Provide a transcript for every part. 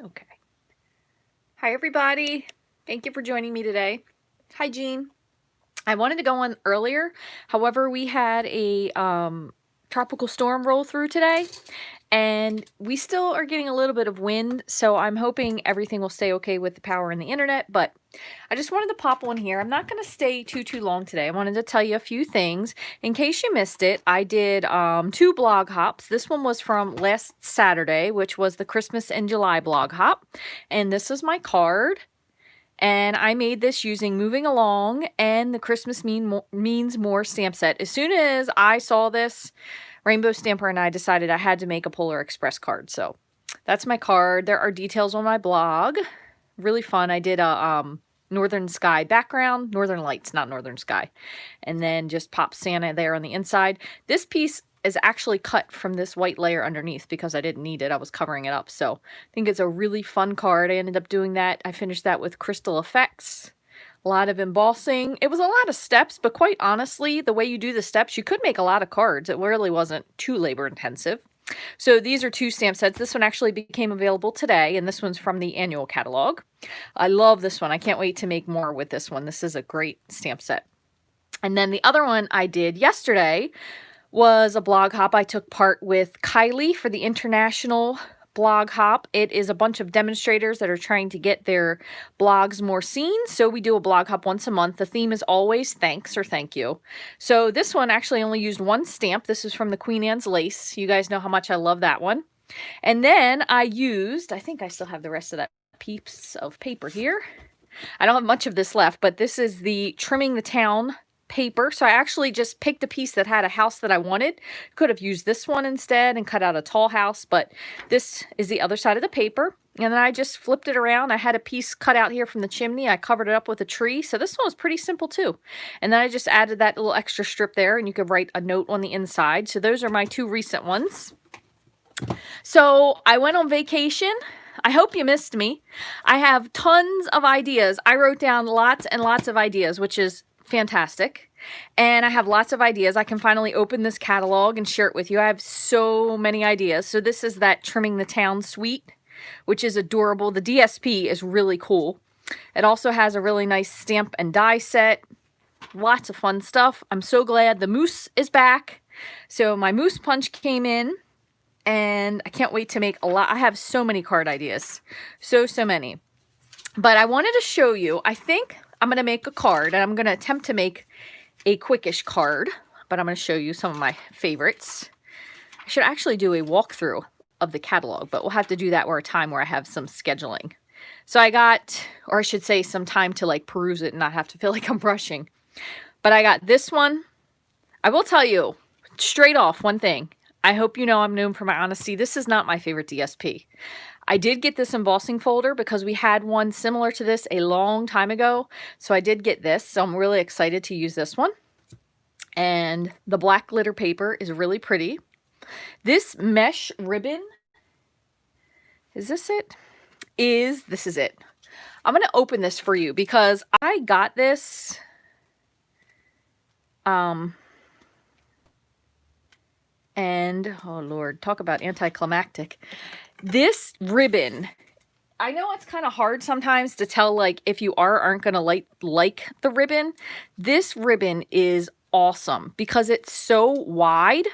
Okay. Hi, everybody. Thank you for joining me today. Hi, Jean. I wanted to go on earlier. However, we had a tropical storm roll through today, and we still are getting a little bit of wind, so I'm hoping everything will stay okay with the power and the internet, but I just wanted to pop one here. I'm not going to stay too long today. I wanted to tell you a few things. In case you missed it, I did 2 blog hops. This one was from last Saturday, which was the Christmas in July blog hop, and this is my card. And I made this using Moving Along and the Christmas Means More stamp set. As soon as I saw this, Rainbow Stamper and I decided I had to make a Polar Express card. So that's my card. There are details on my blog. Really fun. I did a Northern Sky background. Northern Lights, not Northern Sky. And then just pop Santa there on the inside. This piece is actually cut from this white layer underneath because I didn't need it. I was covering it up. So I think it's a really fun card. I ended up doing that. I finished that with Crystal Effects. A lot of embossing. It was a lot of steps, but quite honestly, the way you do the steps, you could make a lot of cards. It really wasn't too labor intensive. So these are 2 stamp sets. This one actually became available today, and this one's from the annual catalog. I love this one. I can't wait to make more with this one. This is a great stamp set. And then the other one I did yesterday was a blog hop. I took part with Kylie for the International Blog Hop. It is a bunch of demonstrators that are trying to get their blogs more seen. So we do a blog hop once a month. The theme is always thanks or thank you. So this one actually only used 1 stamp. This is from the Queen Anne's Lace. You guys know how much I love that one. And then I used, I think I still have the rest of that piece of paper here. I don't have much of this left, but this is the Trimming the Town paper. So I actually just picked a piece that had a house that I wanted. Could have used this one instead and cut out a tall house, but this is the other side of the paper. And then I just flipped it around. I had a piece cut out here from the chimney. I covered it up with a tree. So this one was pretty simple too. And then I just added that little extra strip there, and you could write a note on the inside. So those are my 2 recent ones. So I went on vacation. I hope you missed me. I have tons of ideas. I wrote down lots and lots of ideas, which is fantastic. And I have lots of ideas. I can finally open this catalog and share it with you. I have so many ideas. So this is that Trimming the Town suite, which is adorable. The DSP is really cool. It also has a really nice stamp and die set. Lots of fun stuff. I'm so glad the moose is back. So my moose punch came in, and I can't wait to make a lot. I have so many card ideas. So many. But I wanted to show you, I think I'm going to make a card, and I'm going to attempt to make a quickish card, but I'm going to show you some of my favorites. I should actually do a walkthrough of the catalog, but we'll have to do that at a time where I have some scheduling. So I got, or I should say some time to like peruse it and not have to feel like I'm rushing. But I got this one. I will tell you straight off one thing. I hope you know I'm known for my honesty. This is not my favorite DSP. I did get this embossing folder because we had one similar to this a long time ago. So I did get this. So I'm really excited to use this one. And the black glitter paper is really pretty. This mesh ribbon, is this it? This is it. I'm going to open this for you because I got this and oh Lord, talk about anticlimactic. This ribbon, I know it's kind of hard sometimes to tell like if you aren't going to like the ribbon. This ribbon is awesome because it's so wide,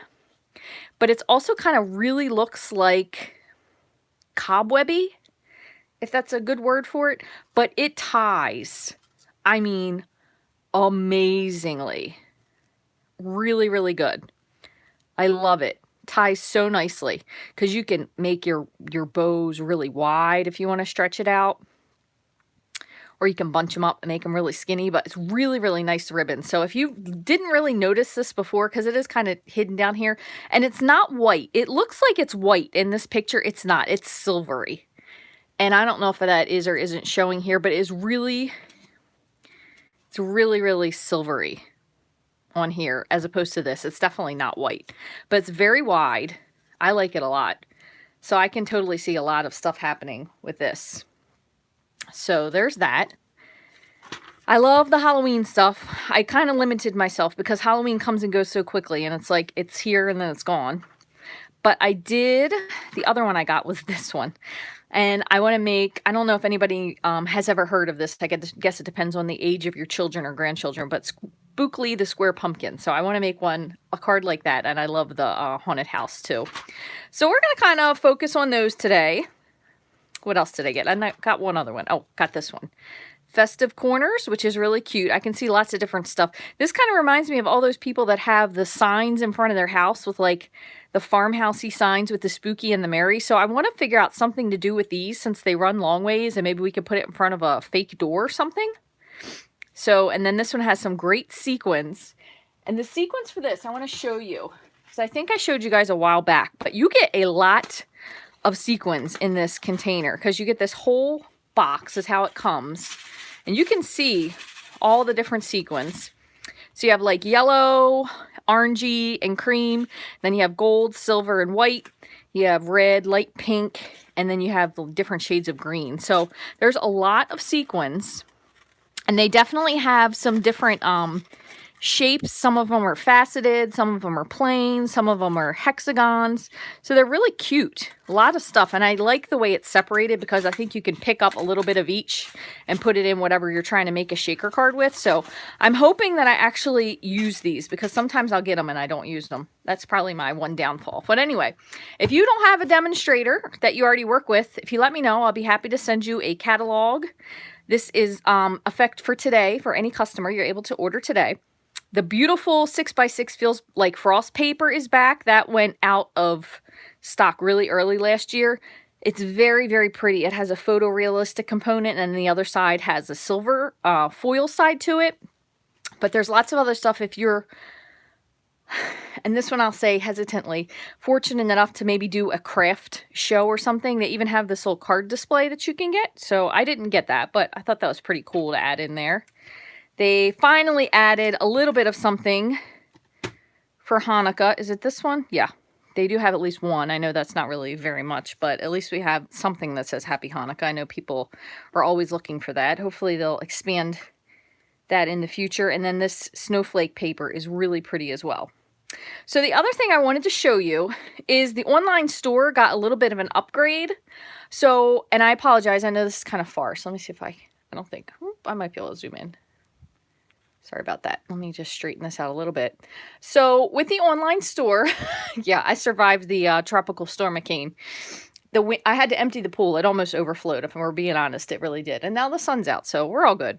but it's also kind of really looks like cobwebby, if that's a good word for it, but it ties, I mean, amazingly. Really, really good. I love it. Ties so nicely because you can make your bows really wide if you want to stretch it out, or you can bunch them up and make them really skinny, but it's really, really nice ribbon. So if you didn't really notice this before, because it is kind of hidden down here, and it's not white. It looks like it's white in this picture. It's not. It's silvery. And I don't know if that is or isn't showing here, but it's really, really silvery on here as opposed to this. It's definitely not white, but it's very wide. I like it a lot. So I can totally see a lot of stuff happening with this. So there's that. I love the Halloween stuff. I kind of limited myself because Halloween comes and goes so quickly, and it's like it's here and then it's gone. But I did, the other one I got was this one. And I want to make, I don't know if anybody has ever heard of this. I guess it depends on the age of your children or grandchildren, but Spookly the Square Pumpkin. So I want to make a card like that. And I love the haunted house too. So we're going to kind of focus on those today. What else did I get? I got one other one. Oh, got this one. Festive Corners, which is really cute. I can see lots of different stuff. This kind of reminds me of all those people that have the signs in front of their house with like the farmhousey signs with the spooky and the merry. So I want to figure out something to do with these since they run long ways, and maybe we could put it in front of a fake door or something. So, and then this one has some great sequins. And the sequins for this, I want to show you. So I think I showed you guys a while back, but you get a lot of sequins in this container because you get this whole box is how it comes. And you can see all the different sequins. So you have like yellow, orangey, and cream. Then you have gold, silver, and white. You have red, light pink, and then you have the different shades of green. So there's a lot of sequins. And they definitely have some different shapes. Some of them are faceted, some of them are plain, some of them are hexagons. So they're really cute. A lot of stuff. And I like the way it's separated because I think you can pick up a little bit of each and put it in whatever you're trying to make a shaker card with. So I'm hoping that I actually use these because sometimes I'll get them and I don't use them. That's probably my one downfall. But anyway, if you don't have a demonstrator that you already work with, if you let me know, I'll be happy to send you a catalog. This is effect for today for any customer. You're able to order today. The beautiful 6x6 feels like frost paper is back. That went out of stock really early last year. It's very, very pretty. It has a photorealistic component, and the other side has a silver foil side to it. But there's lots of other stuff if you're, and this one I'll say hesitantly, fortunate enough to maybe do a craft show or something. They even have this little card display that you can get. So I didn't get that, but I thought that was pretty cool to add in there. They finally added a little bit of something for Hanukkah. Is it this one? Yeah, they do have at least one. I know that's not really very much, but at least we have something that says Happy Hanukkah. I know people are always looking for that. Hopefully they'll expand that in the future. And then this snowflake paper is really pretty as well. So the other thing I wanted to show you is the online store got a little bit of an upgrade. So, and I apologize. I know this is kind of far. So let me see if I don't think, I might be able to zoom in. Sorry about that. Let me just straighten this out a little bit. So with the online store, yeah, I survived the tropical storm that came. I had to empty the pool. It almost overflowed, if we're being honest. It really did. And now the sun's out, so we're all good.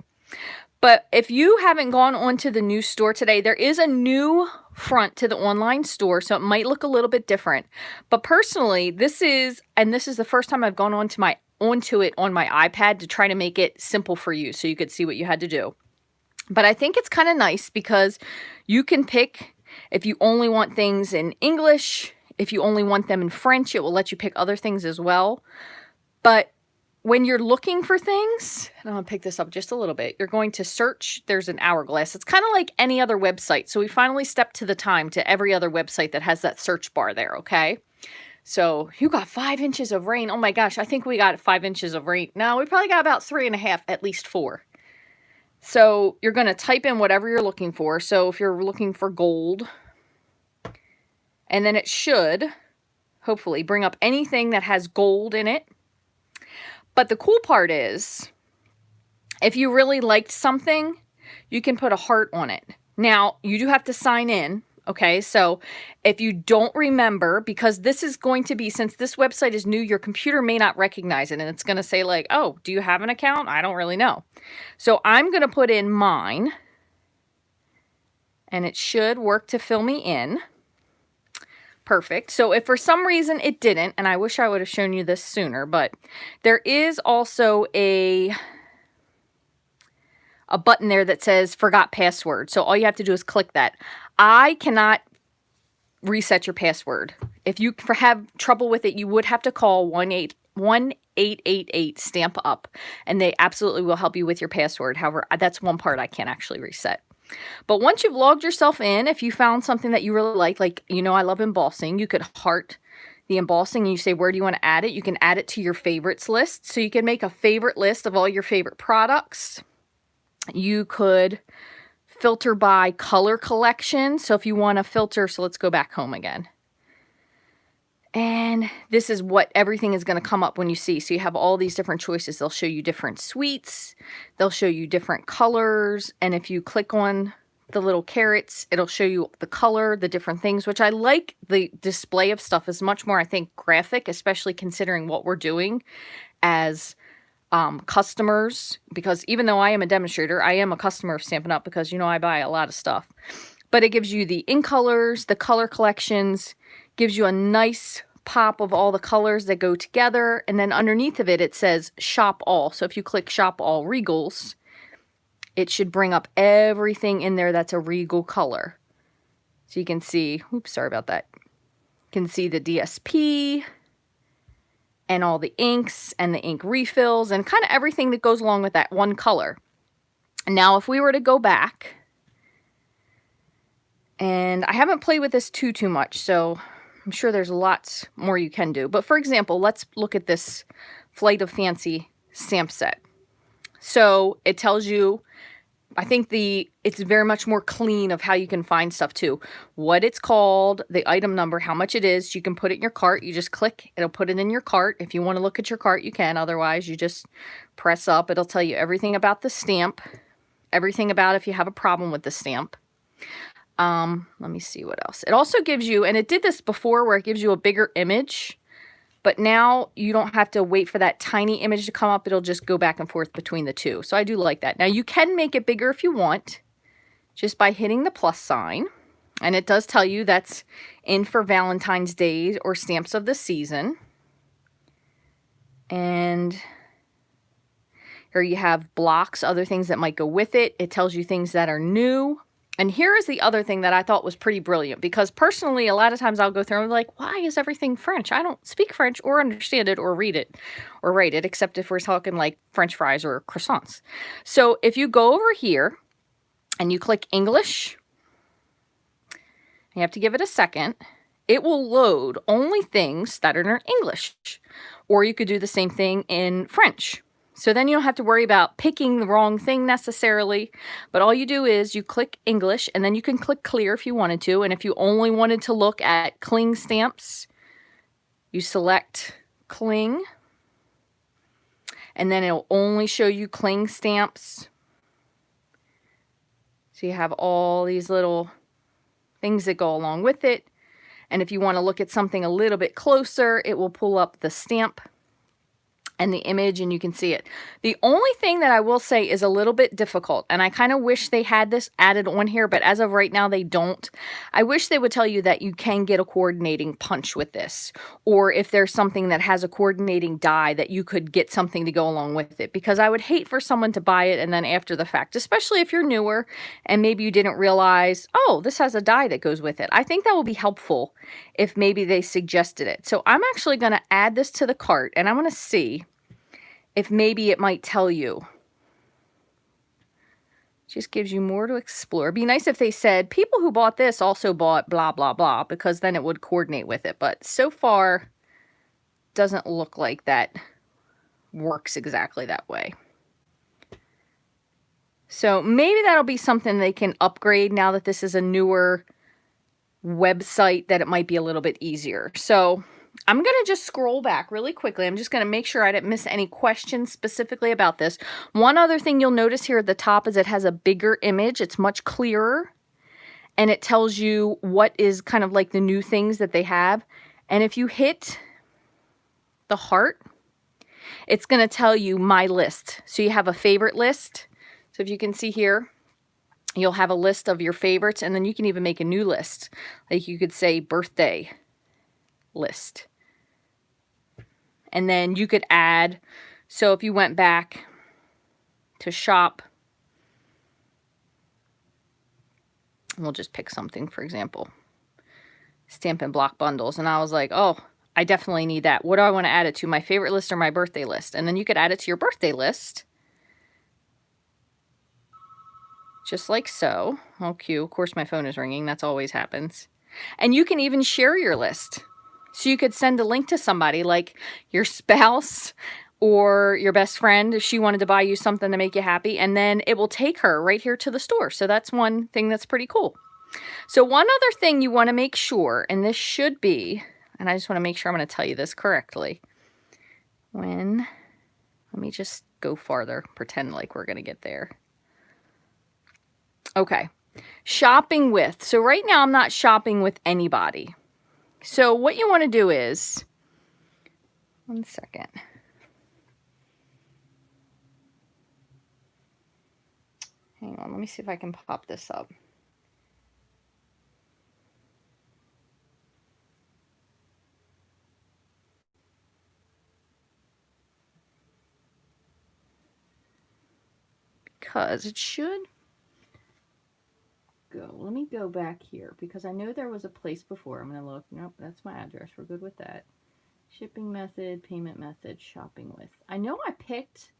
But if you haven't gone onto the new store today, there is a new front to the online store, so it might look a little bit different. But personally, this is the first time I've gone onto it on my iPad to try to make it simple for you so you could see what you had to do. But I think it's kind of nice because you can pick if you only want things in English, if you only want them in French, it will let you pick other things as well. But when you're looking for things, and I'm going to pick this up just a little bit, you're going to search, there's an hourglass. It's kind of like any other website. So we finally stepped to the time to every other website that has that search bar there, okay? So you got 5 inches of rain. Oh my gosh, I think we got 5 inches of rain. No, we probably got about 3.5, at least 4. So you're going to type in whatever you're looking for. So if you're looking for gold, and then it should hopefully bring up anything that has gold in it. But the cool part is, if you really liked something, you can put a heart on it. Now, you do have to sign in. Okay, so if you don't remember, because this is going to be, since this website is new, your computer may not recognize it. And it's going to say like, oh, do you have an account? I don't really know. So I'm going to put in mine. And it should work to fill me in. Perfect. So if for some reason it didn't, and I wish I would have shown you this sooner, but there is also a button there that says forgot password. So all you have to do is click that. I cannot reset your password. If you have trouble with it, you would have to call 1-888 Stamp Up, and they absolutely will help you with your password. However, that's one part I can't actually reset. But once you've logged yourself in, if you found something that you really like, you know, I love embossing. You could heart the embossing and you say, where do you want to add it? You can add it to your favorites list. So you can make a favorite list of all your favorite products. You could filter by color collection. So if you want to filter, so let's go back home again. And this is what everything is going to come up when you see. So you have all these different choices. They'll show you different suites. They'll show you different colors. And if you click on the little carrots, it'll show you the color, the different things, which I like. The display of stuff is much more, I think, graphic, especially considering what we're doing as customers. Because even though I am a demonstrator, I am a customer of Stampin' Up! Because, you know, I buy a lot of stuff. But it gives you the in colors, the color collections, gives you a nice pop of all the colors that go together. And then underneath of it, it says Shop All. So if you click Shop All Regals, it should bring up everything in there that's a regal color. So you can see, oops, sorry about that. You can see the DSP and all the inks and the ink refills and kind of everything that goes along with that one color. Now, if we were to go back, and I haven't played with this too much, so I'm sure there's lots more you can do. But for example, let's look at this Flight of Fancy stamp set. So it tells you, I think it's very much more clean of how you can find stuff too. What it's called, the item number, how much it is. You can put it in your cart. You just click, it'll put it in your cart. If you want to look at your cart, you can. Otherwise, you just press up. It'll tell you everything about the stamp, everything about if you have a problem with the stamp. Let me see what else. It also gives you, and it did this before where it gives you a bigger image, but now you don't have to wait for that tiny image to come up. It'll just go back and forth between the two. So I do like that. Now you can make it bigger if you want, just by hitting the plus sign. And it does tell you that's in for Valentine's Day or stamps of the season. And here you have blocks, other things that might go with it. It tells you things that are new. And here is the other thing that I thought was pretty brilliant, because personally, a lot of times I'll go through and be like, why is everything French? I don't speak French or understand it or read it or write it, except if we're talking like French fries or croissants. So if you go over here and you click English, you have to give it a second, it will load only things that are in English. Or you could do the same thing in French. So then you don't have to worry about picking the wrong thing necessarily, but all you do is you click English, and then you can click clear if you wanted to. And if you only wanted to look at cling stamps, you select cling, and then it'll only show you cling stamps. So you have all these little things that go along with it. And if you want to look at something a little bit closer, it will pull up the stamp and the image, and you can see it. The only thing that I will say is a little bit difficult, and I kind of wish they had this added on here, but as of right now they don't. I wish they would tell you that you can get a coordinating punch with this, or if there's something that has a coordinating die that you could get something to go along with it, because I would hate for someone to buy it and then after the fact, especially if you're newer and maybe you didn't realize, oh, this has a die that goes with it. I think that will be helpful if maybe they suggested it. So I'm actually going to add this to the cart, and I'm going to see if maybe it might tell you. Just gives you more to explore. It'd be nice if they said, people who bought this also bought blah, blah, blah, because then it would coordinate with it. But so far, doesn't look like that works exactly that way. So maybe that'll be something they can upgrade now that this is a newer website, that it might be a little bit easier. So I'm going to just scroll back really quickly. I'm just going to make sure I didn't miss any questions specifically about this. One other thing you'll notice here at the top is it has a bigger image. It's much clearer, and it tells you what is kind of like the new things that they have. And if you hit the heart, it's going to tell you my list. So you have a favorite list. So if you can see here, you'll have a list of your favorites, and then you can even make a new list. Like you could say birthday list. And then you could add, so if you went back to shop, we'll just pick something, for example, Stampin' block bundles. And I was like, oh, I definitely need that. What do I want to add it to? My favorite list or my birthday list? And then you could add it to your birthday list. Just like so. Oh, cute. Of course, my phone is ringing. That's always happens. And you can even share your list. So you could send a link to somebody like your spouse or your best friend if she wanted to buy you something to make you happy, and then it will take her right here to the store. So that's one thing that's pretty cool. So one other thing you want to make sure, and this should be, and I just want to make sure I'm going to tell you this correctly. Let me just go farther, pretend like we're going to get there. Okay, shopping with. So right now I'm not shopping with anybody. So what you want to do is, one second. Hang on, let me see if I can pop this up. Because it should go. Let me go back here because I know there was a place before. I'm going to look. Nope, that's my address. We're good with that. Shipping method, payment method, shopping with. I know I picked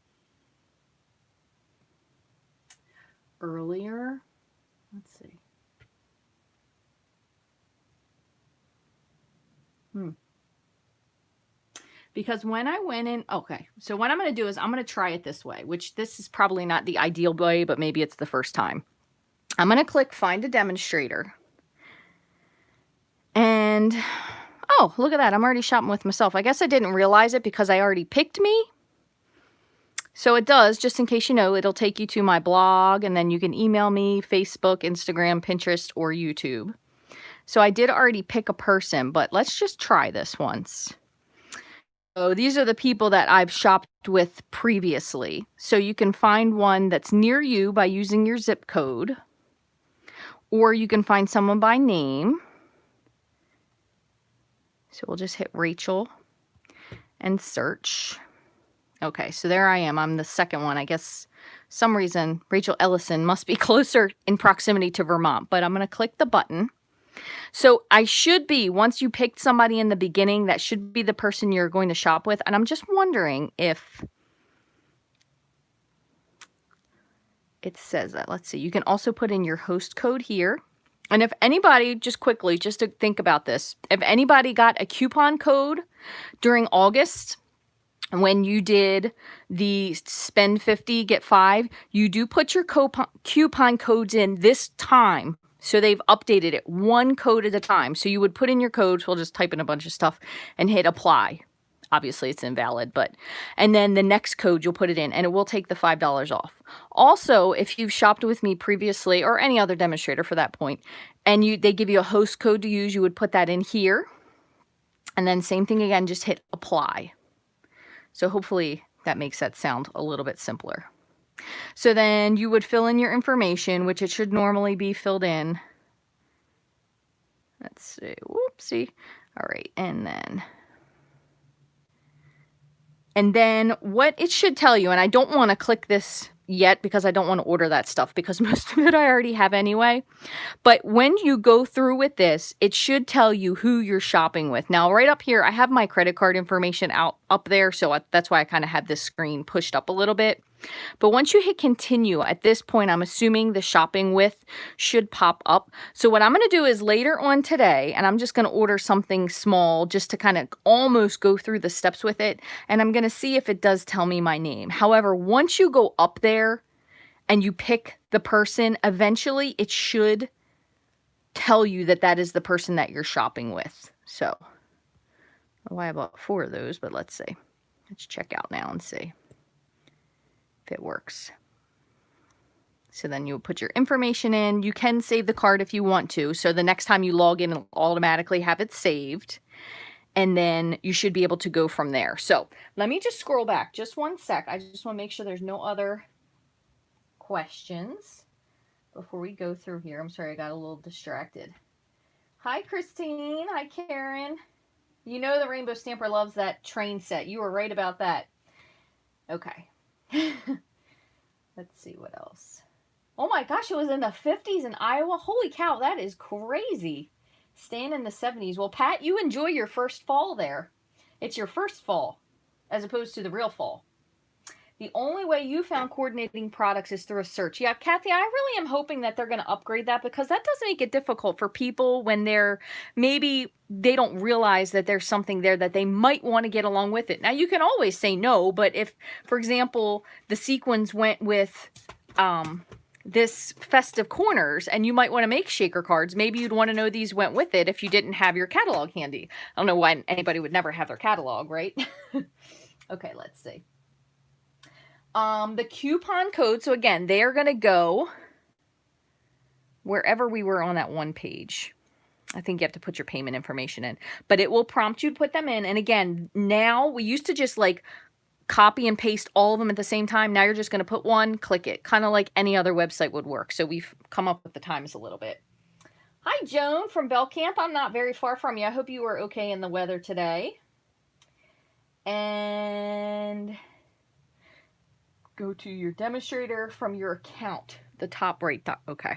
earlier. Let's see. Because when I went in, okay, so what I'm going to do is I'm going to try it this way, which this is probably not the ideal way, but maybe it's the first time. I'm going to click Find a Demonstrator. And, oh, look at that. I'm already shopping with myself. I guess I didn't realize it because I already picked me. So it does, just in case you know, it'll take you to my blog, and then you can email me, Facebook, Instagram, Pinterest, or YouTube. So I did already pick a person, but let's just try this once. So these are the people that I've shopped with previously. So you can find one that's near you by using your zip code, or you can find someone by name. So we'll just hit Rachel and search. Okay, so there I am. I'm the second one. I guess some reason Rachel Ellison must be closer in proximity to Vermont, but I'm going to click the button. So I should be, once you picked somebody in the beginning, that should be the person you're going to shop with. And I'm just wondering if it says that. Let's see. You can also put in your host code here. And if anybody, just quickly, just to think about this, if anybody got a coupon code during August, when you did the spend 50, get 5, you do put your coupon codes in this time. So they've updated it one code at a time. So you would put in your codes. We'll just type in a bunch of stuff and hit apply. Obviously it's invalid, but, and then the next code you'll put it in and it will take the $5 off. Also, if you've shopped with me previously or any other demonstrator for that point, and they give you a host code to use, you would put that in here. And then same thing again, just hit apply. So hopefully that makes that sound a little bit simpler. So then you would fill in your information, which it should normally be filled in. Let's see. Whoopsie. All right. And then what it should tell you, and I don't want to click this yet because I don't want to order that stuff because most of it I already have anyway. But when you go through with this, it should tell you who you're shopping with. Now, right up here, I have my credit card information up there, so that's why I kind of had this screen pushed up a little bit. But once you hit continue, at this point, I'm assuming the shopping with should pop up. So what I'm going to do is later on today, and I'm just going to order something small just to kind of almost go through the steps with it. And I'm going to see if it does tell me my name. However, once you go up there and you pick the person, eventually it should tell you that that is the person that you're shopping with. So, oh, I bought 4 of those, but let's see. Let's check out now and see if it works. So then you put your information in. You can save the card if you want to. So the next time you log in, it'll automatically have it saved. And then you should be able to go from there. So let me just scroll back just one sec. I just want to make sure there's no other questions before we go through here. I'm sorry, I got a little distracted. Hi, Christine. Hi, Karen. You know the Rainbow Stamper loves that train set. You were right about that. Okay. Let's see what else. Oh my gosh, it was in the 50s in Iowa. Holy cow, that is crazy. Staying in the 70s. Well, Pat, you enjoy your first fall there. It's your first fall as opposed to the real fall. The only way you found coordinating products is through a search. Yeah, Kathy, I really am hoping that they're going to upgrade that, because that does make it difficult for people when maybe they don't realize that there's something there that they might want to get along with it. Now, you can always say no, but if, for example, the sequins went with this Festive Corners, and you might want to make shaker cards, maybe you'd want to know these went with it if you didn't have your catalog handy. I don't know why anybody would never have their catalog, right? Okay, let's see. The coupon code, so again, they are going to go wherever we were on that one page. I think you have to put your payment information in, but it will prompt you to put them in. And again, now we used to just like copy and paste all of them at the same time. Now you're just going to put one, click it, kind of like any other website would work. So we've come up with the times a little bit. Hi, Joan from Bell Camp. I'm not very far from you. I hope you were okay in the weather today. And go to your demonstrator from your account, the top right. Okay.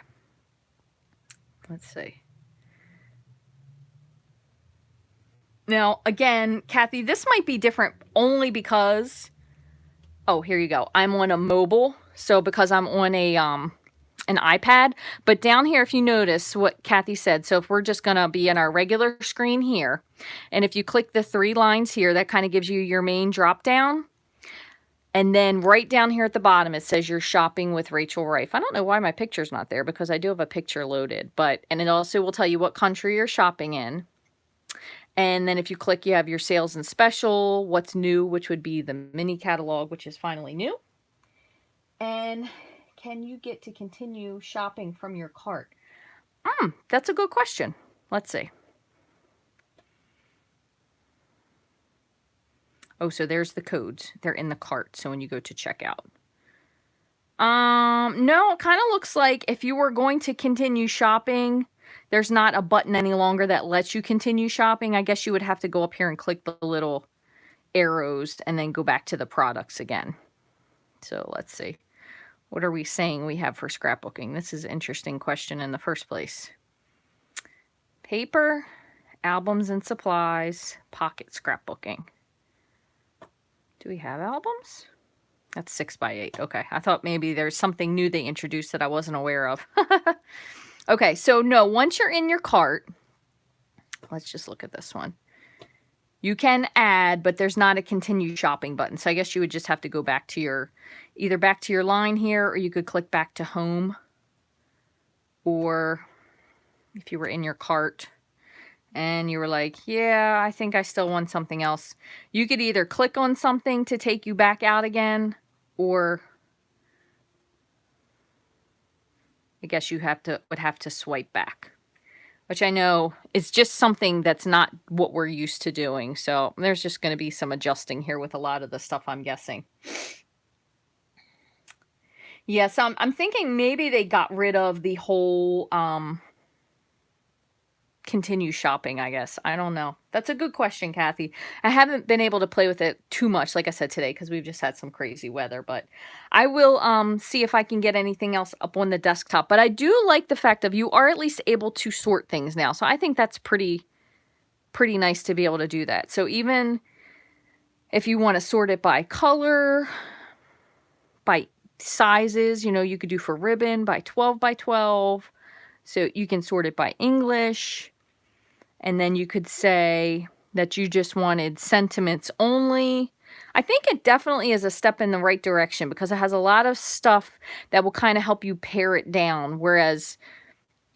Let's see. Now, again, Kathy, this might be different only because, oh, here you go. I'm on a mobile, so because I'm on a an iPad. But down here, if you notice what Kathy said, so if we're just going to be in our regular screen here, and if you click the 3 lines here, that kind of gives you your main drop down. And then right down here at the bottom, it says you're shopping with Rachel Rife. I don't know why my picture's not there, because I do have a picture loaded, and it also will tell you what country you're shopping in. And then if you click, you have your sales and special, what's new, which would be the mini catalog, which is finally new. And can you get to continue shopping from your cart? That's a good question. Let's see. Oh, so there's the codes. They're in the cart. So when you go to checkout. No, it kind of looks like if you were going to continue shopping, there's not a button any longer that lets you continue shopping. I guess you would have to go up here and click the little arrows and then go back to the products again. So let's see. What are we saying we have for scrapbooking? This is an interesting question in the first place. Paper, albums and supplies, pocket scrapbooking. Do we have albums? That's 6 by 8. Okay, I thought maybe there's something new they introduced that I wasn't aware of. Okay, so no, once you're in your cart, let's just look at this one. You can add, but there's not a continue shopping button. So I guess you would just have to go back to your, either back to your line here, or you could click back to home. Or if you were in your cart and you were like, yeah, I think I still want something else. You could either click on something to take you back out again, or I guess you would have to swipe back, which I know is just something that's not what we're used to doing. So there's just going to be some adjusting here with a lot of the stuff, I'm guessing. Yes, I'm thinking maybe they got rid of the whole continue shopping, I guess. I don't know. That's a good question, Kathy. I haven't been able to play with it too much, like I said, today, because we've just had some crazy weather. But I will see if I can get anything else up on the desktop. But I do like the fact of you are at least able to sort things now. So I think that's pretty nice to be able to do that. So even if you want to sort it by color, by sizes, you know, you could do for ribbon by 12 by 12. So you can sort it by English. And then you could say that you just wanted sentiments only. I think it definitely is a step in the right direction, because it has a lot of stuff that will kind of help you pare it down, whereas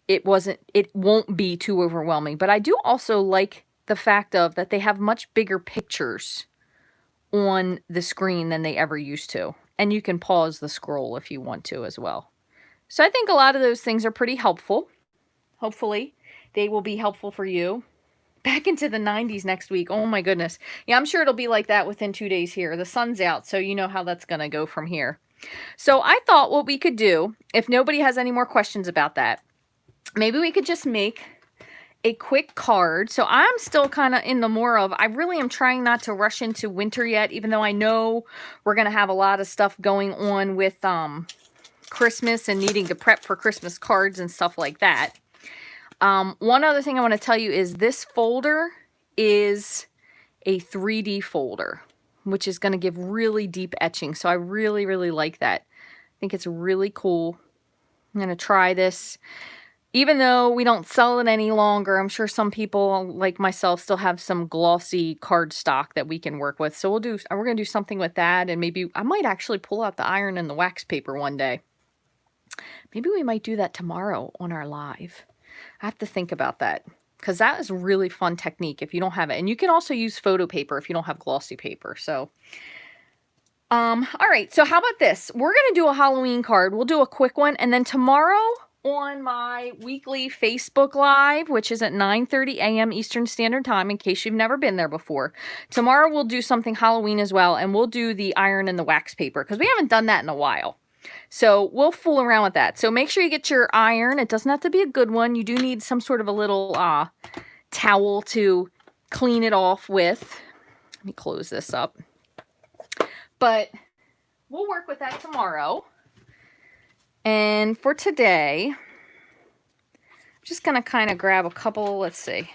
it won't be too overwhelming. But I do also like the fact of that they have much bigger pictures on the screen than they ever used to. And you can pause the scroll if you want to as well. So I think a lot of those things are pretty helpful. Hopefully they will be helpful for you. Back into the 90s next week. Oh my goodness. Yeah, I'm sure it'll be like that within 2 days here. The sun's out, so you know how that's going to go from here. So I thought what we could do, if nobody has any more questions about that, maybe we could just make a quick card. So I'm still kind of in the more of, I really am trying not to rush into winter yet, even though I know we're going to have a lot of stuff going on with Christmas and needing to prep for Christmas cards and stuff like that. One other thing I want to tell you is this folder is a 3D folder. which is going to give really deep etching. So I really, really like that. I think it's really cool. I'm going to try this. Even though we don't sell it any longer, I'm sure some people like myself still have some glossy cardstock that we can work with. So we're going to do something with that, and maybe I might actually pull out the iron and the wax paper one day. Maybe we might do that tomorrow on our live. I have to think about that, because that is a really fun technique if you don't have it. And you can also use photo paper if you don't have glossy paper. So all right, so how about this? We're going to do a Halloween card. We'll do a quick one, and then tomorrow on my weekly Facebook Live, which is at 9:30 a.m. Eastern Standard Time, in case you've never been there before. Tomorrow we'll do something Halloween as well, and we'll do the iron and the wax paper, because we haven't done that in a while. So we'll fool around with that. So make sure you get your iron. It doesn't have to be a good one. You do need some sort of a little towel to clean it off with. Let me close this up. But we'll work with that tomorrow. And for today, I'm just going to kind of grab a couple, let's see, a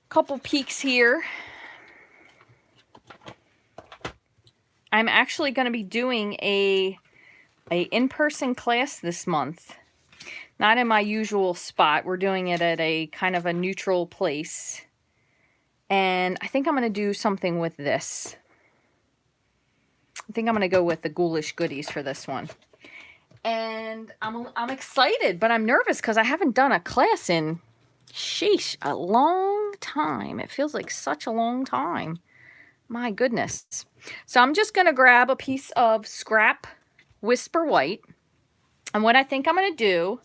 couple peeks here. I'm actually going to be doing a in-person class this month. Not in my usual spot. We're doing it at a kind of a neutral place. And I think I'm going to do something with this. I think I'm going to go with the Ghoulish Goodies for this one. And I'm excited, but I'm nervous because I haven't done a class in, sheesh, a long time. It feels like such a long time. My goodness. So I'm just going to grab a piece of scrap Whisper White. And what I think I'm going to do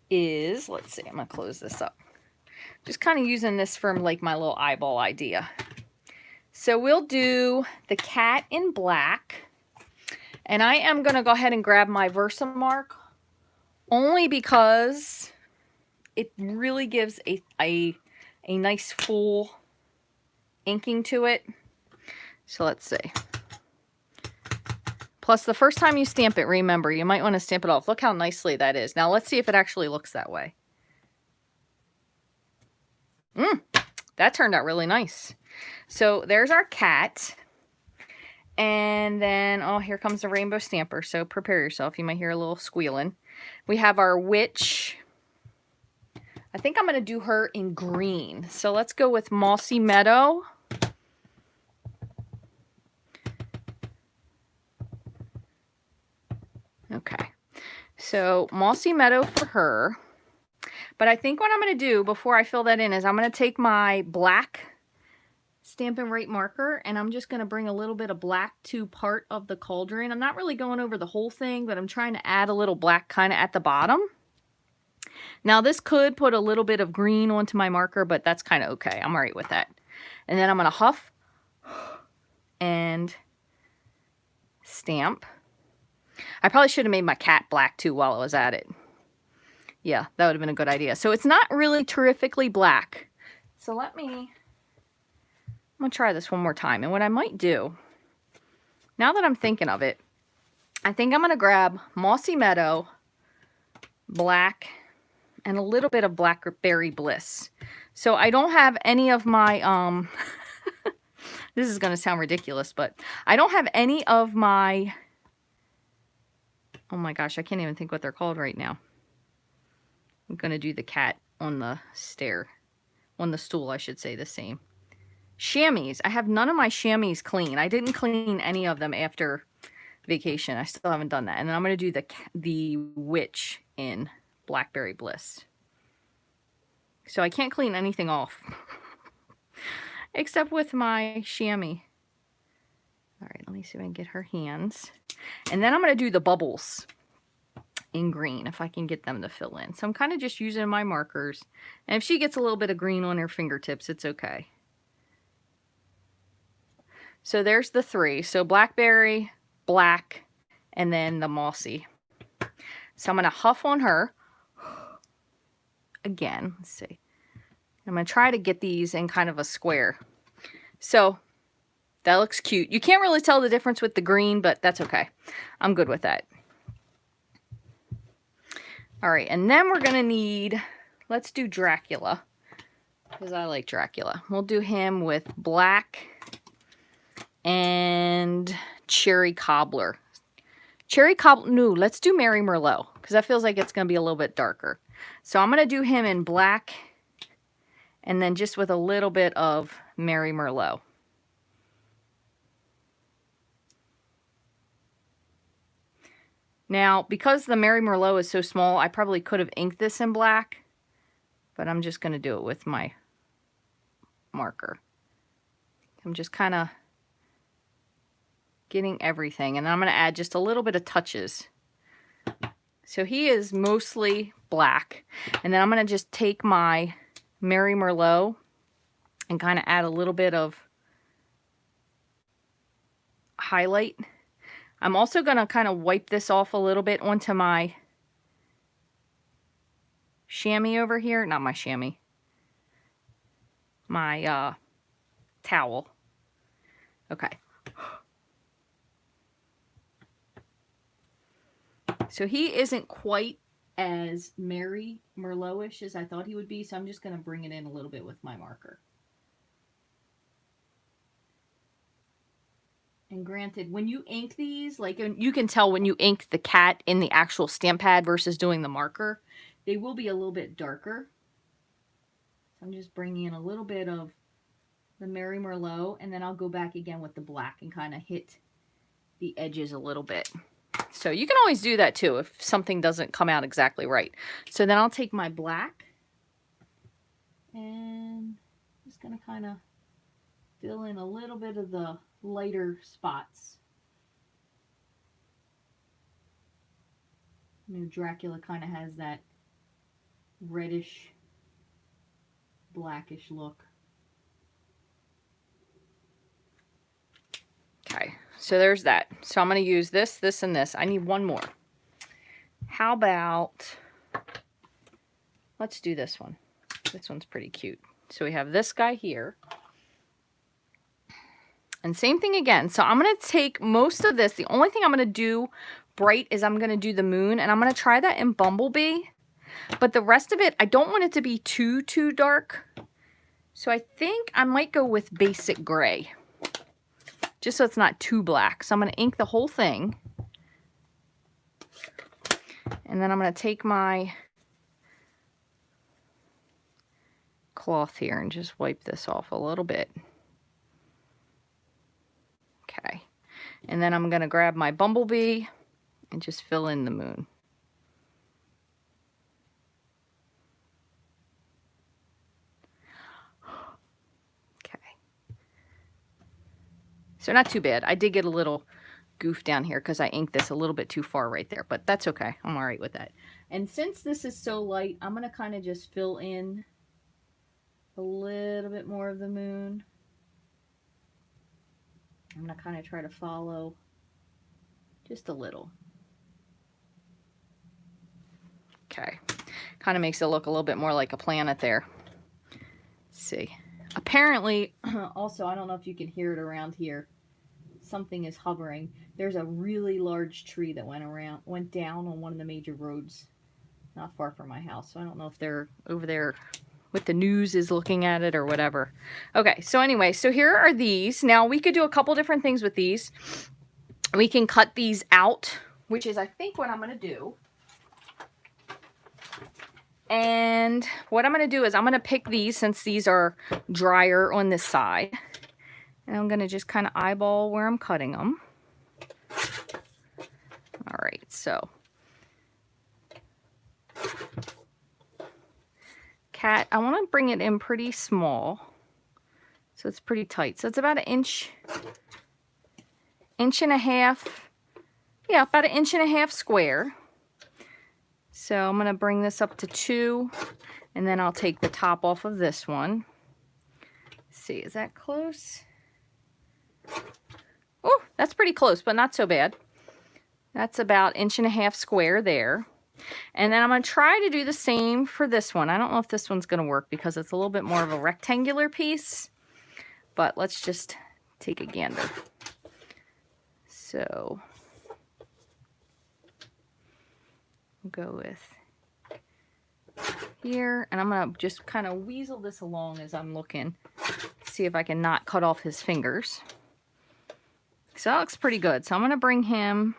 is, let's see, I'm going to close this up. Just kind of using this for like my little eyeball idea. So we'll do the cat in black. And I am going to go ahead and grab my Versamark, only because it really gives a nice full inking to it. So let's see. Plus, the first time you stamp it, remember, you might want to stamp it off. Look how nicely that is. Now, let's see if it actually looks that way. That turned out really nice. So there's our cat. And then, oh, here comes the rainbow stamper. So prepare yourself. You might hear a little squealing. We have our witch. I think I'm going to do her in green. So let's go with Mossy Meadow. Okay. So Mossy Meadow for her. But I think what I'm going to do before I fill that in is I'm going to take my black Stampin' Right marker, and I'm just going to bring a little bit of black to part of the cauldron. I'm not really going over the whole thing, but I'm trying to add a little black kind of at the bottom. Now this could put a little bit of green onto my marker, but that's kind of okay. I'm all right with that. And then I'm going to huff and stamp. I probably should have made my cat black too while I was at it. Yeah, that would have been a good idea. So it's not really terrifically black. So I'm going to try this one more time. And what I might do, now that I'm thinking of it, I think I'm going to grab Mossy Meadow, black, and a little bit of Blackberry Bliss. So I don't have any of my, this is going to sound ridiculous, but I don't have any of my, oh my gosh, I can't even think what they're called right now. I'm going to do the cat on the stair, on the stool, I should say, the same. Chamois. I have none of my chamois clean. I didn't clean any of them after vacation. I still haven't done that. And then I'm going to do the witch in Blackberry Bliss. So I can't clean anything off. Except with my chamois. All right, let me see if I can get her hands. And then I'm going to do the bubbles in green, if I can get them to fill in. So I'm kind of just using my markers. And if she gets a little bit of green on her fingertips, it's okay. So there's the three. So blackberry, black, and then the mossy. So I'm going to huff on her. Again, let's see. I'm going to try to get these in kind of a square. So that looks cute. You can't really tell the difference with the green, but that's okay. I'm good with that. All right, and then we're going to need, let's do Dracula, because I like Dracula. We'll do him with black and Cherry Cobbler. Cherry Cobbler, no, let's do Mary Merlot, because that feels like it's going to be a little bit darker. So I'm going to do him in black, and then just with a little bit of Mary Merlot. Now, because the Mary Merlot is so small, I probably could have inked this in black, but I'm just going to do it with my marker. I'm just kind of getting everything, and I'm going to add just a little bit of touches. So he is mostly black, and then I'm going to just take my Mary Merlot and kind of add a little bit of highlight. I'm also going to kind of wipe this off a little bit onto my chamois over here. Not my chamois. My towel. Okay. So he isn't quite as Mary Merlot-ish as I thought he would be, so I'm just going to bring it in a little bit with my marker. And granted, when you ink these, like you can tell when you ink the cat in the actual stamp pad versus doing the marker, they will be a little bit darker. So I'm just bringing in a little bit of the Mary Merlot, and then I'll go back again with the black and kind of hit the edges a little bit. So you can always do that too if something doesn't come out exactly right. So then I'll take my black and just going to kind of fill in a little bit of the lighter spots. You know, Dracula kind of has that reddish, blackish look. Okay, so there's that. So I'm going to use this, this, and this. I need one more. How about, let's do this one. This one's pretty cute. So we have this guy here. And same thing again. So I'm going to take most of this. The only thing I'm going to do bright is I'm going to do the moon. And I'm going to try that in Bumblebee. But the rest of it, I don't want it to be too dark. So I think I might go with basic gray. Just so it's not too black. So I'm going to ink the whole thing. And then I'm going to take my cloth here and just wipe this off a little bit. Okay. And then I'm going to grab my Bumblebee and just fill in the moon. Okay. So not too bad. I did get a little goof down here because I inked this a little bit too far right there, but that's okay. I'm all right with that. And since this is so light, I'm going to kind of just fill in a little bit more of the moon. I'm going to kind of try to follow just a little. Okay. Kind of makes it look a little bit more like a planet there. Let's see. Apparently, also, I don't know if you can hear it around here. Something is hovering. There's a really large tree that went down on one of the major roads not far from my house. So I don't know if they're over there with the news is looking at it or whatever. Okay, so anyway, so here are these. Now we could do a couple different things with these. We can cut these out, which is I think what I'm going to do. And what I'm going to do is I'm going to pick these since these are drier on this side. And I'm going to just kind of eyeball where I'm cutting them. All right, so cat, I want to bring it in pretty small. So it's pretty tight. So it's about an inch and a half. Yeah, about an inch and a half square. So I'm going to bring this up to 2, and then I'll take the top off of this one. Let's see, is that close? Oh, that's pretty close, but not so bad. That's about 1.5 inches square there. And then I'm going to try to do the same for this one. I don't know if this one's going to work because it's a little bit more of a rectangular piece, but let's just take a gander. So we'll go with here, and I'm going to just kind of weasel this along as I'm looking, see if I can not cut off his fingers. So that looks pretty good. So I'm going to bring him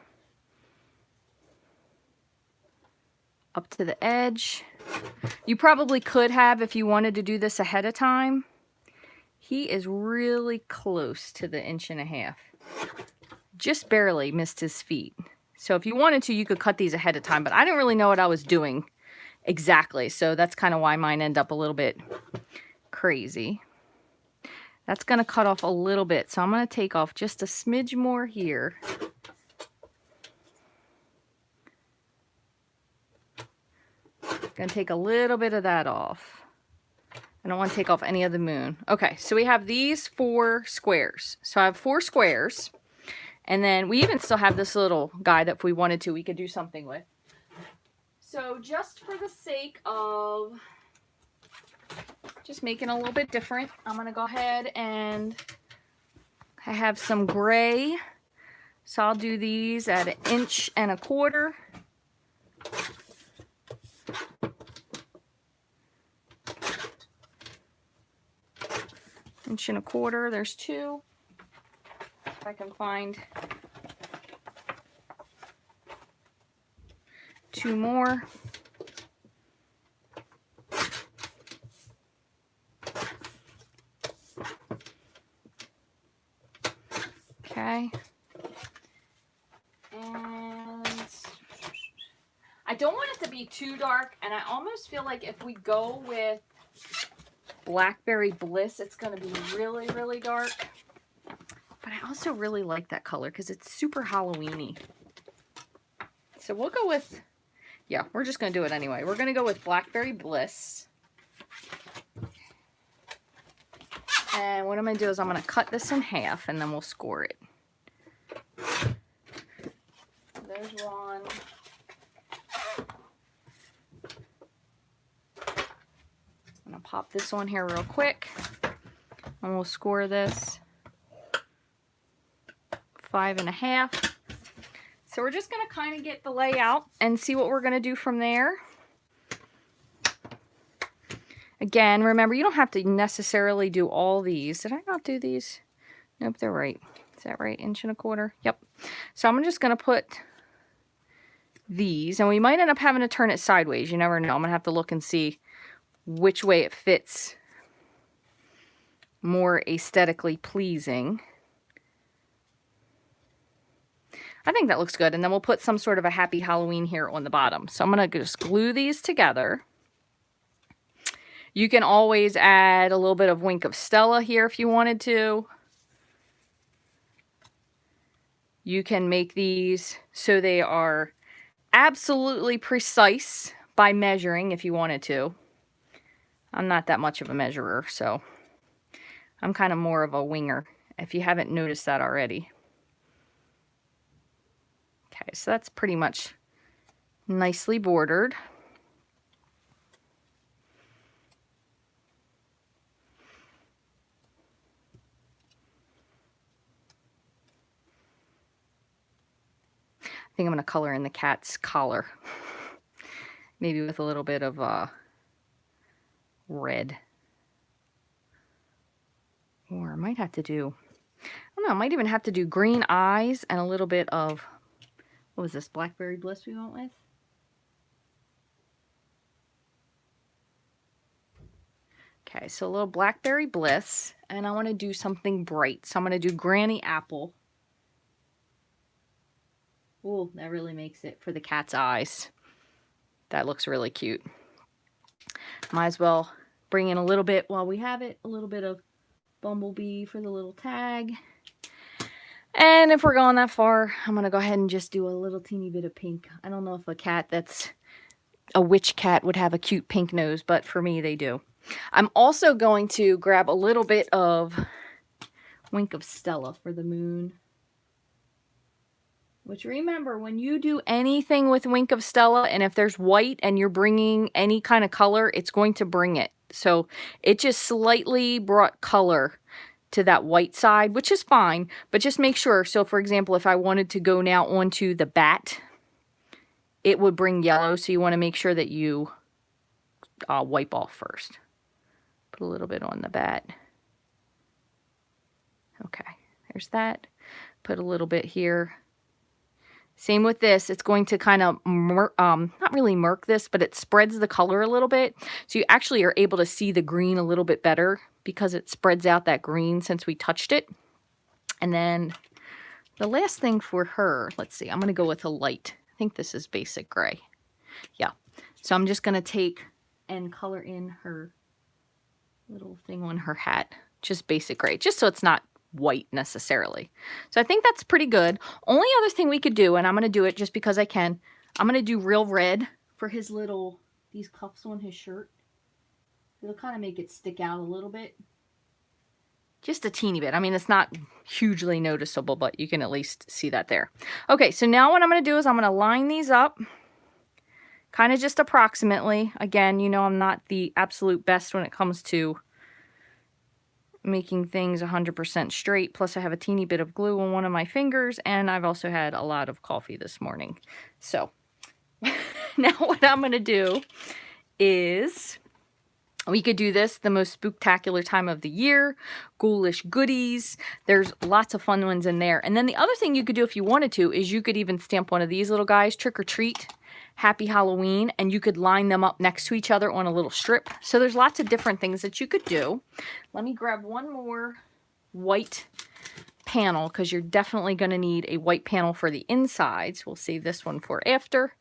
up to the edge. You probably could have if you wanted to do this ahead of time. He is really close to the 1.5 inches. Just barely missed his feet. So if you wanted to, you could cut these ahead of time, but I didn't really know what I was doing exactly. So that's kind of why mine end up a little bit crazy. That's going to cut off a little bit. So I'm going to take off just a smidge more here. Going to take a little bit of that off. I don't want to take off any of the moon. Okay, so we have these 4 squares. So I have 4 squares. And then we even still have this little guy that if we wanted to, we could do something with. So just for the sake of just making it a little bit different, I'm going to go ahead and I have some gray. So I'll do these at 1.25 inches. 1.25 inches. There's 2. If I can find 2 more. Okay. And I don't want it to be too dark, and I almost feel like if we go with Blackberry Bliss, it's going to be really, really dark. But I also really like that color because it's super Halloween-y. So we'll go with, yeah, we're just going to do it anyway. We're going to go with Blackberry Bliss. And what I'm going to do is I'm going to cut this in half and then we'll score it. There's one. I'm going to pop this on here real quick and we'll score this 5.5. So we're just going to kind of get the layout and see what we're going to do from there. Again, remember, you don't have to necessarily do all these. Did I not do these? Nope, they're right. Is that right? 1.25 inches? Yep. So I'm just going to put these, and we might end up having to turn it sideways. You never know. I'm going to have to look and see which way it fits more aesthetically pleasing. I think that looks good. And then we'll put some sort of a happy Halloween here on the bottom. So I'm going to just glue these together. You can always add a little bit of Wink of Stella here if you wanted to. You can make these so they are absolutely precise by measuring if you wanted to. I'm not that much of a measurer, so I'm kind of more of a winger, if you haven't noticed that already. Okay, so that's pretty much nicely bordered. I think I'm going to color in the cat's collar. Maybe with a little bit of red. Or I might have to do, I don't know, I might even have to do green eyes and a little bit of, what was this, Blackberry Bliss we went with? Okay, so a little Blackberry Bliss, and I want to do something bright. So I'm going to do Granny Apple. Ooh, that really makes it for the cat's eyes. That looks really cute. Might as well bring in a little bit while we have it, a little bit of Bumblebee for the little tag. And if we're going that far, I'm going to go ahead and just do a little teeny bit of pink. I don't know if a cat that's a witch cat would have a cute pink nose, but for me they do. I'm also going to grab a little bit of Wink of Stella for the moon. Which, remember, when you do anything with Wink of Stella, and if there's white and you're bringing any kind of color, it's going to bring it. So it just slightly brought color to that white side, which is fine, but just make sure. So, for example, if I wanted to go now onto the bat, it would bring yellow, so you want to make sure that you wipe off first. Put a little bit on the bat. Okay, there's that. Put a little bit here. Same with this. It's going to kind of, not really murk this, but it spreads the color a little bit. So you actually are able to see the green a little bit better because it spreads out that green since we touched it. And then the last thing for her, let's see, I'm going to go with a light. I think this is basic gray. Yeah. So I'm just going to take and color in her little thing on her hat. Just basic gray, just so it's not white necessarily. So I think that's pretty good. Only other thing we could do, and I'm going to do it just because I can, I'm going to do real red for his little, these cuffs on his shirt. It'll kind of make it stick out a little bit. Just a teeny bit. I mean, it's not hugely noticeable, but you can at least see that there. Okay, so now what I'm going to do is I'm going to line these up, kind of just approximately. Again, you know I'm not the absolute best when it comes to making things 100% straight. Plus I have a teeny bit of glue on one of my fingers, and I've also had a lot of coffee this morning. So now what I'm going to do is, we could do this the most spooktacular time of the year, ghoulish goodies. There's lots of fun ones in there. And then the other thing you could do if you wanted to is you could even stamp one of these little guys, trick or treat, happy Halloween, and you could line them up next to each other on a little strip. So there's lots of different things that you could do. Let me grab one more white panel because you're definitely going to need a white panel for the insides. We'll save this one for after.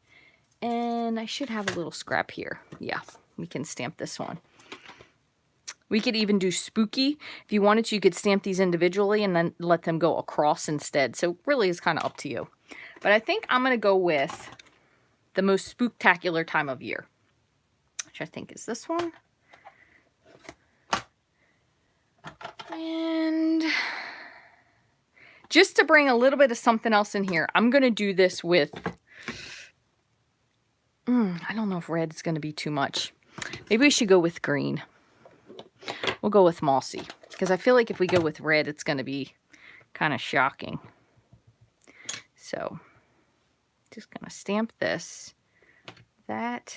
And I should have a little scrap here. Yeah, we can stamp this one. We could even do spooky. If you wanted to, you could stamp these individually and then let them go across instead. So really it's kind of up to you. But I think I'm going to go with the most spooktacular time of year, which I think is this one. And just to bring a little bit of something else in here, I'm going to do this with, I don't know if red is going to be too much. Maybe we should go with green. We'll go with mossy, because I feel like if we go with red, it's going to be kind of shocking. So, just going to stamp this, that,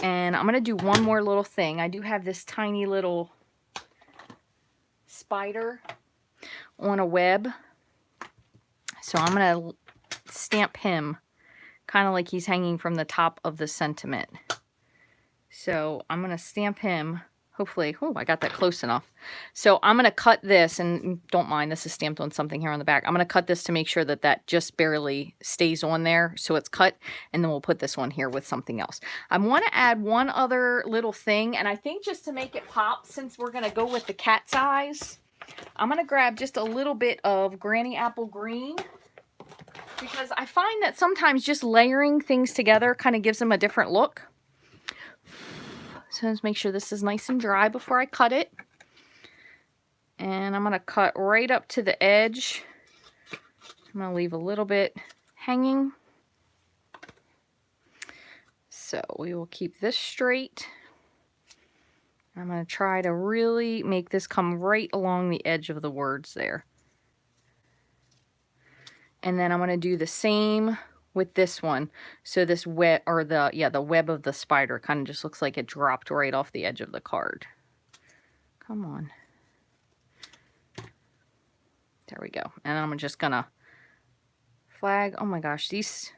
and I'm going to do one more little thing. I do have this tiny little spider on a web, so I'm going to stamp him kind of like he's hanging from the top of the sentiment. So I'm going to stamp him, hopefully. Oh, I got that close enough. So I'm going to cut this, and don't mind, this is stamped on something here on the back. I'm going to cut this to make sure that that just barely stays on there, so it's cut, and then we'll put this one here with something else. I want to add one other little thing, and I think just to make it pop, since we're going to go with the cat's eyes, I'm going to grab just a little bit of Granny Apple Green, because I find that sometimes just layering things together kind of gives them a different look. So let's make sure this is nice and dry before I cut it. And I'm going to cut right up to the edge. I'm going to leave a little bit hanging. So we will keep this straight. I'm going to try to really make this come right along the edge of the words there. And then I'm going to do the same with this one. So this web, or the web of the spider kind of just looks like it dropped right off the edge of the card. Come on. There we go. And I'm just gonna flag. Oh my gosh, these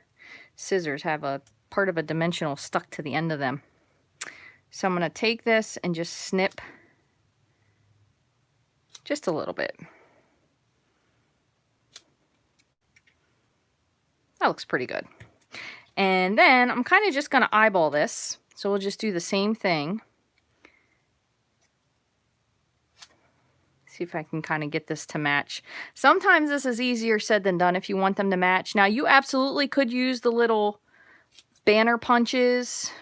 scissors have a part of a dimensional stuck to the end of them. So I'm gonna take this and just snip just a little bit. That looks pretty good. And then I'm kind of just going to eyeball this. So we'll just do the same thing. See if I can kind of get this to match. Sometimes this is easier said than done if you want them to match. Now you absolutely could use the little banner punches.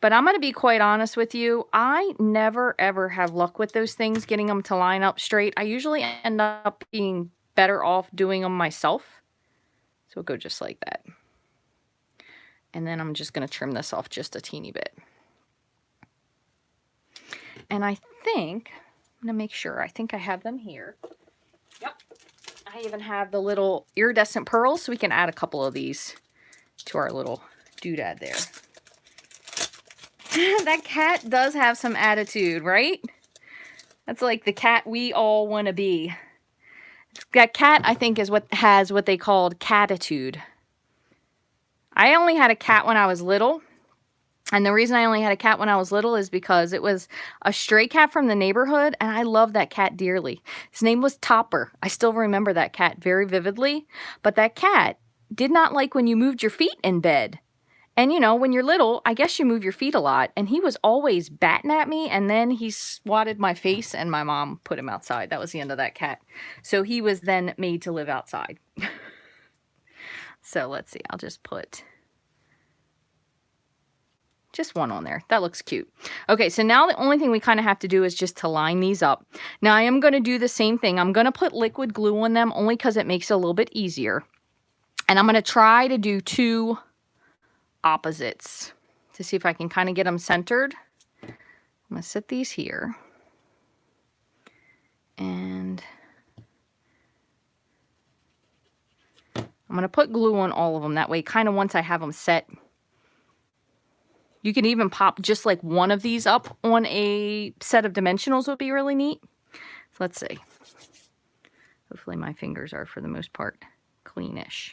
But I'm going to be quite honest with you. I never ever have luck with those things, getting them to line up straight. I usually end up being better off doing them myself. So we'll go just like that. And then I'm just going to trim this off just a teeny bit. And I think, I'm going to make sure, I think I have them here. Yep. I even have the little iridescent pearls, so we can add a couple of these to our little doodad there. That cat does have some attitude, right? That's like the cat we all want to be. That cat, I think, is what has what they called catitude. I only had a cat when I was little. And the reason I only had a cat when I was little is because it was a stray cat from the neighborhood, and I loved that cat dearly. His name was Topper. I still remember that cat very vividly. But that cat did not like when you moved your feet in bed. And, you know, when you're little, I guess you move your feet a lot. And he was always batting at me, and then he swatted my face, and my mom put him outside. That was the end of that cat. So he was then made to live outside. So let's see. I'll just put just one on there. That looks cute. Okay, so now the only thing we kind of have to do is just to line these up. Now I am going to do the same thing. I'm going to put liquid glue on them only because it makes it a little bit easier. And I'm going to try to do 2 opposites to see if I can kind of get them centered. I'm going to sit these here. And I'm going to put glue on all of them. That way, kind of once I have them set, you can even pop just like one of these up on a set of dimensionals would be really neat. So let's see. Hopefully my fingers are, for the most part, cleanish.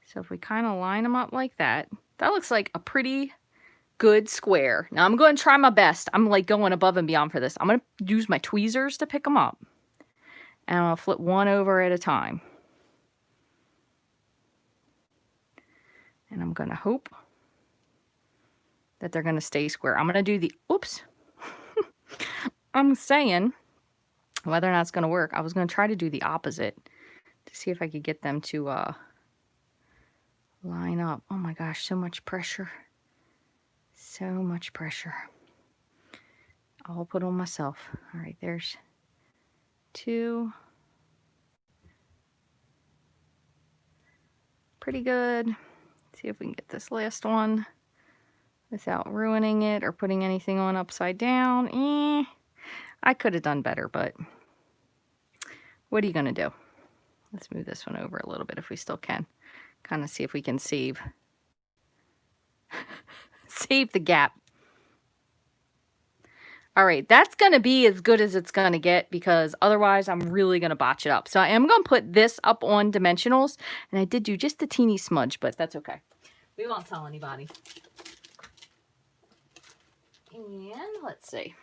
So if we kind of line them up like that, that looks like a pretty good square. Now I'm going to try my best. I'm like going above and beyond for this. I'm going to use my tweezers to pick them up. And I'll flip one over at a time. And I'm going to hope that they're going to stay square. I'm going to do the, oops. I'm saying whether or not it's going to work. I was going to try to do the opposite to see if I could get them to line up. Oh my gosh, so much pressure. So much pressure. I'll put on myself. All right, there's 2. Pretty good. Let's see if we can get this last one without ruining it or putting anything on upside down. I could have done better, but what are you going to do? Let's move this one over a little bit if we still can. Kind of see if we can save the gap. All right, that's going to be as good as it's going to get because otherwise I'm really going to botch it up. So I am going to put this up on dimensionals, and I did do just a teeny smudge, but that's okay. We won't tell anybody. And let's see.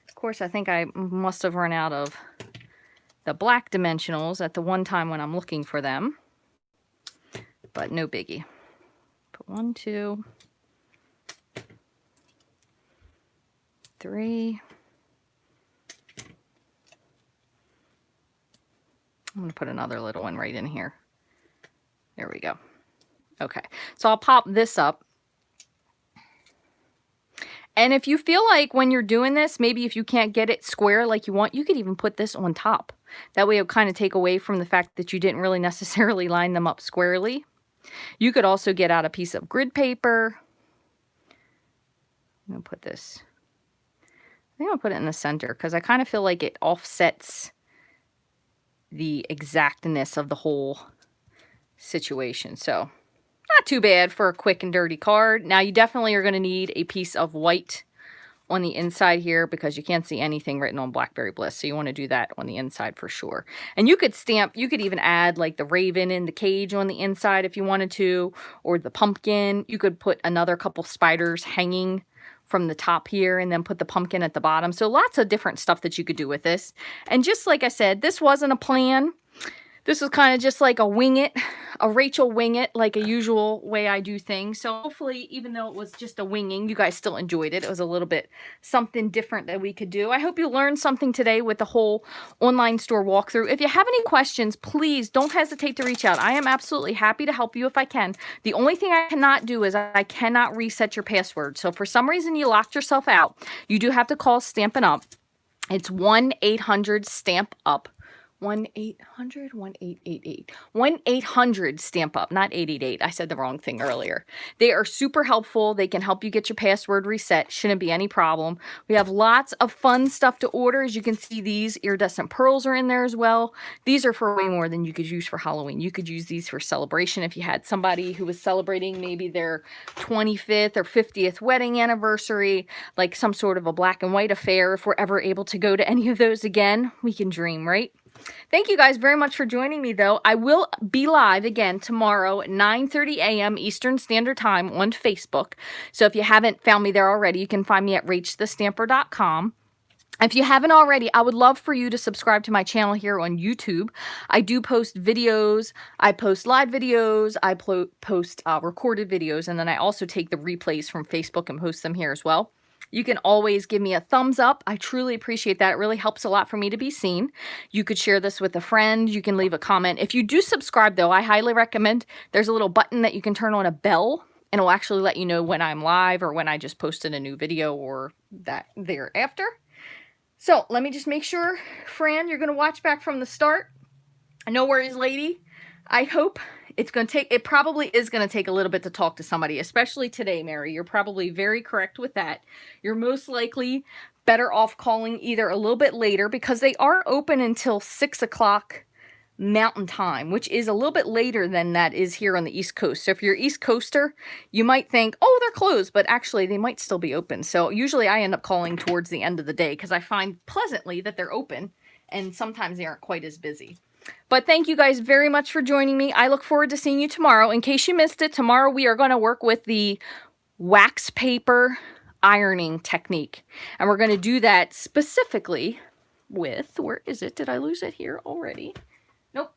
Of course, I think I must have run out of the black dimensionals at the one time when I'm looking for them. But no biggie. Put 1, 2, 3. I'm going to put another little one right in here. There we go. Okay, so I'll pop this up. And if you feel like when you're doing this, maybe if you can't get it square like you want, you could even put this on top. That way it'll kind of take away from the fact that you didn't really necessarily line them up squarely. You could also get out a piece of grid paper. I'm going to put this, I think I'll put it in the center because I kind of feel like it offsets the exactness of the whole situation. So not too bad for a quick and dirty card. Now you definitely are going to need a piece of white on the inside here because you can't see anything written on Blackberry Bliss. So you want to do that on the inside for sure. And you could stamp, you could even add like the raven in the cage on the inside if you wanted to, or the pumpkin. You could put another couple spiders hanging from the top here and then put the pumpkin at the bottom. So lots of different stuff that you could do with this. And just like I said, this wasn't a plan. This was kind of just like a wing it, a Rachel wing it, like a usual way I do things. So hopefully, even though it was just a winging, you guys still enjoyed it. It was a little bit something different that we could do. I hope you learned something today with the whole online store walkthrough. If you have any questions, please don't hesitate to reach out. I am absolutely happy to help you if I can. The only thing I cannot do is I cannot reset your password. So if for some reason you locked yourself out, you do have to call Stampin' Up. It's 1-800-STAMP-UP. 1-800-1888. 1-800-STAMP-UP, not 888. I said the wrong thing earlier. They are super helpful. They can help you get your password reset. Shouldn't be any problem. We have lots of fun stuff to order. As you can see, these iridescent pearls are in there as well. These are for way more than you could use for Halloween. You could use these for celebration if you had somebody who was celebrating maybe their 25th or 50th wedding anniversary, like some sort of a black and white affair. If we're ever able to go to any of those again, we can dream, right? Thank you guys very much for joining me, though. I will be live again tomorrow at 9:30 a.m. Eastern Standard Time on Facebook. So if you haven't found me there already, you can find me at rachthestamper.com. If you haven't already, I would love for you to subscribe to my channel here on YouTube. I do post videos, I post live videos, I post recorded videos, and then I also take the replays from Facebook and post them here as well. You can always give me a thumbs up. I truly appreciate that. It really helps a lot for me to be seen. You could share this with a friend. You can leave a comment. If you do subscribe, though, I highly recommend. There's a little button that you can turn on, a bell, and it'll actually let you know when I'm live or when I just posted a new video or that thereafter. So let me just make sure, Fran, you're going to watch back from the start. No worries, lady. I hope it's going to take, it probably is going to take a little bit to talk to somebody, especially today, Mary. You're probably very correct with that. You're most likely better off calling either a little bit later because they are open until 6 o'clock Mountain Time, which is a little bit later than that is here on the East Coast. So if you're East Coaster, you might think, oh, they're closed, but actually they might still be open. So usually I end up calling towards the end of the day because I find pleasantly that they're open and sometimes they aren't quite as busy. But thank you guys very much for joining me. I look forward to seeing you tomorrow. In case you missed it, tomorrow we are going to work with the wax paper ironing technique. And we're going to do that specifically with, where is it? Did I lose it here already? Nope.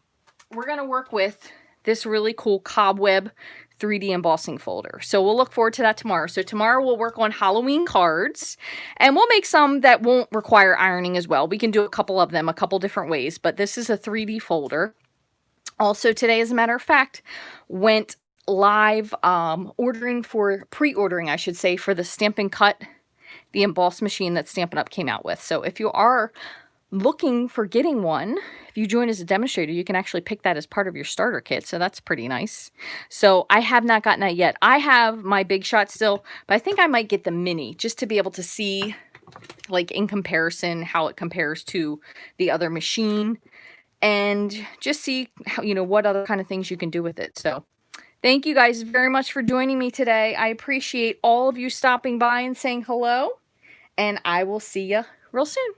We're going to work with this really cool cobweb 3D embossing folder. So we'll look forward to that tomorrow. So tomorrow we'll work on Halloween cards and we'll make some that won't require ironing as well. We can do a couple of them a couple different ways, but this is a 3D folder. Also today, as a matter of fact, went live pre-ordering, I should say, for the Stampin' Cut, the emboss machine that Stampin' Up came out with. So if you are looking for getting one, if you join as a demonstrator, you can actually pick that as part of your starter kit. So that's pretty nice. So I have not gotten that yet. I have my Big Shot still, but I think I might get the mini just to be able to see, like, in comparison, how it compares to the other machine and just see how, you know, what other kind of things you can do with it. So thank you guys very much for joining me today. I appreciate all of you stopping by and saying hello, and I will see you real soon.